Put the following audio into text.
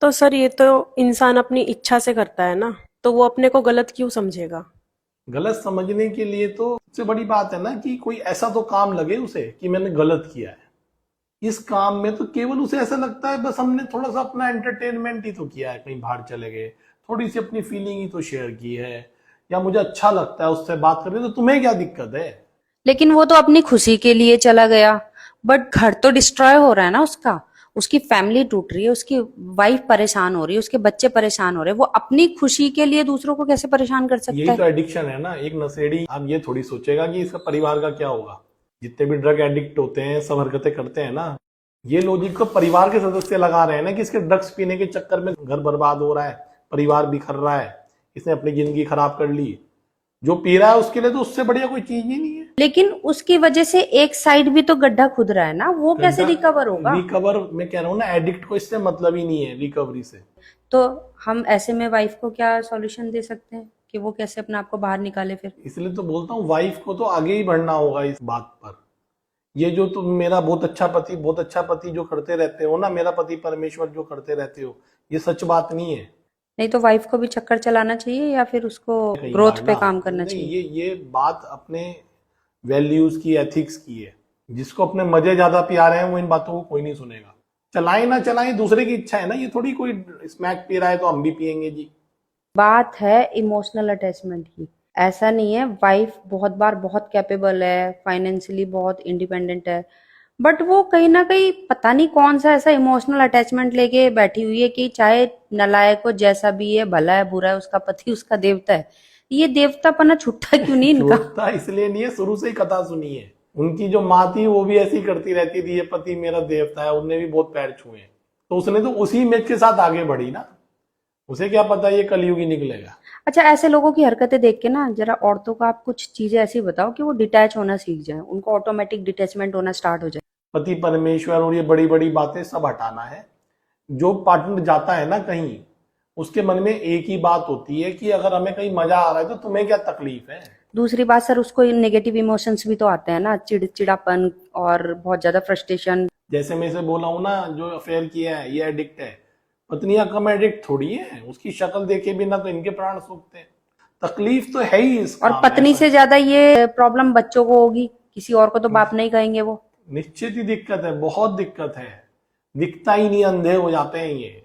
तो सर ये तो इंसान अपनी इच्छा से करता है ना, तो वो अपने को गलत क्यों समझेगा? गलत समझने के लिए तो सबसे बड़ी बात है ना कि कोई ऐसा तो काम लगे उसे कि मैंने गलत किया है। इस काम में तो केवल उसे ऐसा लगता है बस हमने थोड़ा सा अपना एंटरटेनमेंट ही तो किया है, कहीं बाहर चले गए, थोड़ी सी अपनी फीलिंग ही तो शेयर की है, या मुझे अच्छा लगता है उससे बात करके, तो तुम्हें क्या दिक्कत है? लेकिन वो तो अपनी खुशी के लिए चला गया, बट घर तो डिस्ट्रॉय हो रहा है ना उसका। उसकी फैमिली टूट रही है, उसकी वाइफ परेशान हो रही है, उसके बच्चे परेशान हो रहे हैं। वो अपनी खुशी के लिए दूसरों को कैसे परेशान कर सकता यही तो है? एडिक्शन है ना। एक नशेड़ी अब ये थोड़ी सोचेगा कि इसका परिवार का क्या होगा। जितने भी ड्रग एडिक्ट होते हैं, सब हरकतें करते हैं ना, ये लॉजिक तो परिवार के सदस्य लगा रहे हैं ना कि इसके ड्रग्स पीने के चक्कर में घर बर्बाद हो रहा है, परिवार बिखर रहा है, इसने अपनी जिंदगी खराब कर ली। जो पी रहा है उसके लिए तो उससे बढ़िया कोई चीज ही नहीं है। लेकिन उसकी वजह से एक साइड भी तो गड्ढा खुद रहा है ना, वो कैसे गड्ढा रिकवर होगा? रिकवर, मैं कह रहा हूँ ना, एडिक्ट को इससे मतलब ही नहीं है रिकवरी से। तो हम ऐसे में वाइफ को क्या सॉल्यूशन दे सकते हैं कि वो कैसे अपने आप को बाहर निकाले फिर? इसलिए तो बोलता हूँ वाइफ को तो आगे ही बढ़ना होगा इस बात पर। ये जो तुम मेरा बहुत अच्छा पति, बहुत अच्छा पति जो करते रहते हो ना, मेरा पति परमेश्वर जो करते रहते हो, ये सच बात नहीं है। नहीं तो वाइफ को भी चक्कर चलाना चाहिए या फिर उसको कई बार ग्रोथ पे ना, काम करना नहीं, चाहिए? ये बात अपने वैल्यूज की, एथिक्स की है। जिसको अपने मजे ज्यादा प्यारे हैं वो इन बातों को कोई नहीं सुनेगा। चलाए ना चलाए दूसरे की इच्छा है ना, ये थोड़ी कोई स्मैक पी रहा है तो हम भी पियेंगे जी। बात है इमोशनल अटैचमेंट की। ऐसा नहीं है, वाइफ बहुत बार बहुत कैपेबल है, फाइनेंशियली बहुत इंडिपेंडेंट है, बट वो कहीं ना कहीं पता नहीं कौन सा ऐसा इमोशनल अटैचमेंट लेके बैठी हुई है कि चाहे नलायक हो, जैसा भी है, भला है बुरा है, उसका पति उसका देवता है। ये देवतापना छुट्टा क्यों नहीं इनका? छूटता इसलिए नहीं है, शुरू से ही कथा सुनी है। उनकी जो माँ थी वो भी ऐसी करती रहती थी, ये पति मेरा देवता है, उनने भी बहुत पैर छुए, तो उसने तो उसी इमेज के साथ आगे बढ़ी ना। उसे क्या पता ये कलयुगी निकलेगा। अच्छा, ऐसे लोगों की हरकतें देख के ना जरा औरतों को आप कुछ चीजें ऐसी बताओ कि वो डिटैच होना सीख जाए, उनको ऑटोमेटिक डिटैचमेंट होना स्टार्ट हो जाए। पति परमेश्वर और ये बड़ी बड़ी बातें सब हटाना है। जो पार्टनर जाता है ना कहीं, उसके मन में एक ही बात होती है कि अगर हमें कहीं मजा आ रहा है तो तुम्हें क्या तकलीफ है। दूसरी बात सर, उसको नेगेटिव इमोशंस भी तो आते हैं ना, चिड़चिड़ापन और बहुत ज्यादा फ्रस्ट्रेशन। जैसे मैं इसे बोला हूं ना, जो अफेयर किया है ये एडिक्ट है। पत्नियां कम एडिक्ट थोड़ी है, उसकी शक्ल देखे बिना तो इनके प्राण सूखते हैं। तकलीफ तो है ही इस और काम में पत्नी ऐसा। से ज्यादा ये प्रॉब्लम बच्चों को होगी, किसी और को तो बाप नहीं कहेंगे वो। निश्चित ही दिक्कत है, बहुत दिक्कत है। दिखता ही नहीं, अंधे हो जाते हैं ये।